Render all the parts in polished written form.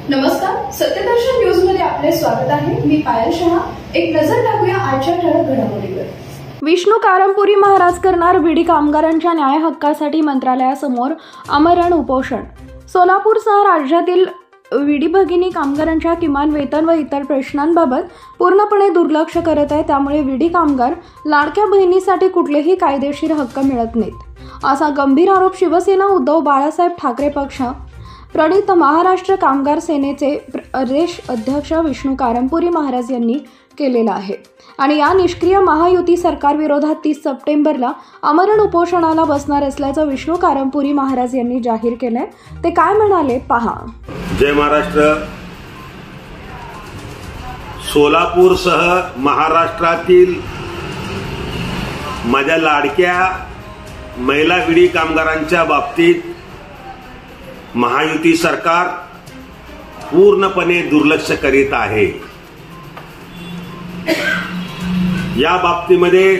नमस्कार, सत्यदर्शन न्यूज मध्ये आपले स्वागत आहे। मी पायल शहा। एक नजर टाकूया आजच्या ठळक घडामोडीवर। विष्णू कारंपुरी महाराज करणार बीडी कामगारांच्या न्याय हक्कासाठी मंत्रालयासमोर आमरण उपोषण। सोलापूरसह राज्यातील विडी भगिनी कामगारांच्या किमान वेतन व इतर प्रश्नांबाबत पूर्णपणे दुर्लक्ष करत आहे। त्यामुळे विडी कामगार लाडक्या बहिणीसाठी कुठलेही कायदेशीर हक्क मिळत नाहीत, असा गंभीर आरोप शिवसेना उद्धव बाळासाहेब ठाकरे पक्ष प्रणित महाराष्ट्र कामगार सेनेचे प्रदेश अध्यक्ष विष्णू कारंपुरी महाराज यांनी केलेला आहे। आणि या निष्क्रिय महायुती सरकार विरोधात 30 सप्टेंबरला आमरण उपोषणाला बसणार असल्याचं विष्णू कारंपुरी महाराज यांनी जाहीर केलंय। ते काय म्हणाले पहा। जय महाराष्ट्र। सोलापूरसह महाराष्ट्रातील माझ्या लाडक्या महिला विडी कामगारांच्या बाबतीत महायुती सरकार पूर्णपणे दुर्लक्ष करीत आहे। या बाबतीमध्ये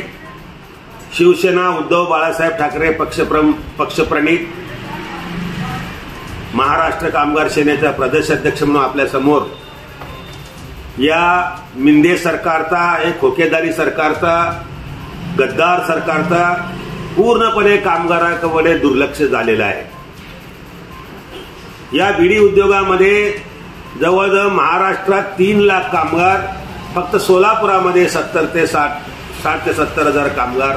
शिवसेना उद्धव बाळासाहेब ठाकरे पक्षप्रणित महाराष्ट्र कामगार सेनेचा प्रदेश अध्यक्ष म्हणून आपल्या समोर या मिंदे सरकारचा, एक खोकेदारी सरकारचा, गद्दार सरकारचा पूर्णपणे कामगारांकडे दुर्लक्ष झालेलं आहे। या बीडी उद्योगामध्ये जवळजवळ महाराष्ट्रात 3 लाख कामगार, फक्त सोलापुरामध्ये 60 ते 70 हजार कामगार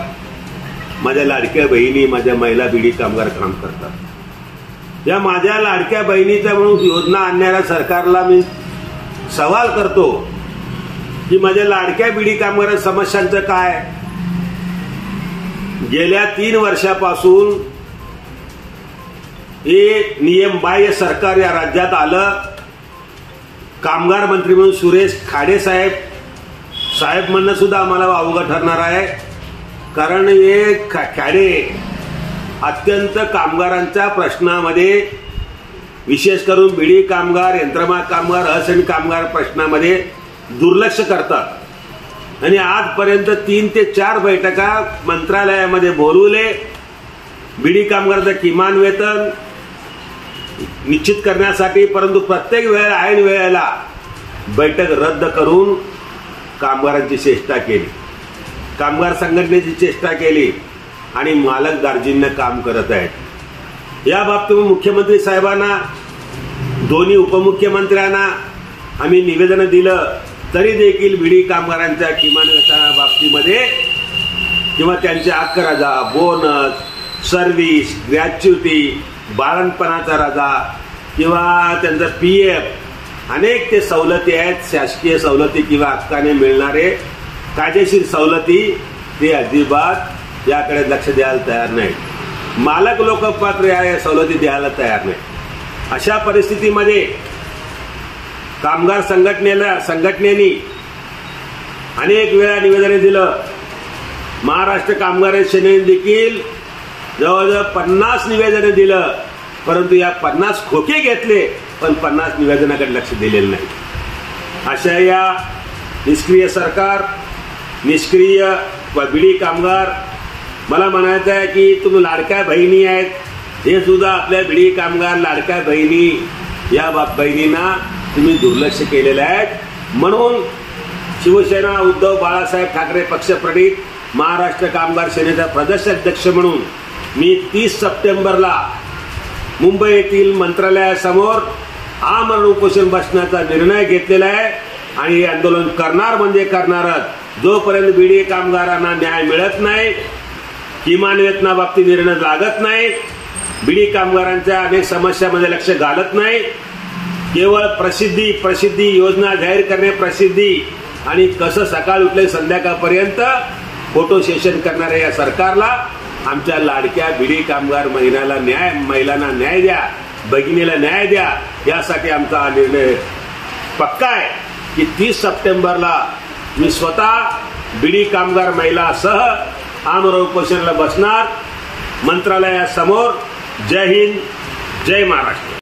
माझ्या लाडक्या बहिणी, माझ्या महिला बीडी कामगार काम करतात। या माझ्या लाडक्या बहिणीच्या म्हणून योजना आणणाऱ्या सरकारला मी सवाल करतो की माझ्या लाडक्या बीडी कामगार समस्यांचं काय? गेल्या 3 वर्षापासून हे नियम बाह्य सरकार या राज्यात आलं। कामगार मंत्री म्हणून सुरेश खाडे साहेब म्हणणं सुद्धा आम्हाला अवघड ठरणार आहे, कारण हे खाडे अत्यंत कामगारांच्या प्रश्नामध्ये, विशेष करून बीडी कामगार, यंत्रमाग कामगार, असैनिक कामगार प्रश्नामध्ये दुर्लक्ष करतात। आणि आजपर्यंत 3 ते 4 बैठका मंत्रालयामध्ये बोलवले। बीडी कामगाराचं किमान वेतन निश्चित करण्यासाठी, परंतु प्रत्येक वेळेला ऐन वेळेला बैठक रद्द करून कामगारांची चेष्टा केली, कामगार संघटनेची चेष्टा केली आणि मालक दार्जिन्य काम करत आहेत। या बाबतीत मुख्यमंत्री साहेबांना, दोन्ही उपमुख्यमंत्र्यांना आम्ही निवेदन दिलं, तरी देखील बीडी कामगारांच्या किमान वेतना बाबतीमध्ये किंवा त्यांचे 11,000 बोनस, सर्व्हिस, ग्रॅच्युटी, बाळंतपणाचा रजा किंवा त्यांचा PF, अनेक ते सवलती आहेत, शासकीय सवलती किंवा हक्काने मिळणारे कायदेशीर सवलती, ते अजिबात याकडे लक्ष द्यायला तयार नाही। मालक लोक पात्र या सवलती द्यायला तयार नाही। अशा परिस्थितीमध्ये कामगार संघटनेने अनेक वेळा निवेदन दिलं। महाराष्ट्र कामगार सेनेने देखील जवळजवळ 50 निवेदन दिलं, परंतु या 50 खोके घेतले, पण 50 निवेदनाकडे लक्ष दिलेलं नाही। अशा या निष्क्रिय सरकार, निष्क्रिय बीडी कामगार, मला म्हणायचं आहे की तुम्ही लाडक्या बहिणी आहेत, हे सुद्धा आपल्या बीडी कामगार लाडक्या बहिणी, या बहिणींना तुम्ही दुर्लक्ष केलेलं आहे। म्हणून शिवसेना उद्धव बाळासाहेब ठाकरे पक्षप्रणित महाराष्ट्र कामगार सेनेचा प्रदेश अध्यक्ष म्हणून मी 30 सप्टेंबरला मुंबई येथील मंत्रालयासमोर आमरण उपोषण बसण्याचा निर्णय घेतलेला आहे। आणि हे आंदोलन करणार म्हणजे करणारच, जोपर्यंत बीडी कामगारांना न्याय मिळत नाही, किमान वेतनाबाबतीत निर्णय लागत नाही, बीडी कामगारांच्या अनेक समस्यांमध्ये लक्ष घालत नाही, केवळ प्रसिद्धी योजना जाहीर करणे, प्रसिद्धी आणि कसं सकाळ उठले संध्याकाळपर्यंत फोटो सेशन करणाऱ्या या सरकारला आमच्या लाडक्या बीडी कामगार महिलांना न्याय द्या, भगिनीला न्याय द्या, यासाठी आमचा हा निर्णय पक्का आहे की 30 सप्टेंबरला मी स्वतः बीडी कामगार महिलासह आमरण उपोषणाला बसणार मंत्रालयासमोर। जय हिंद, जय महाराष्ट्र।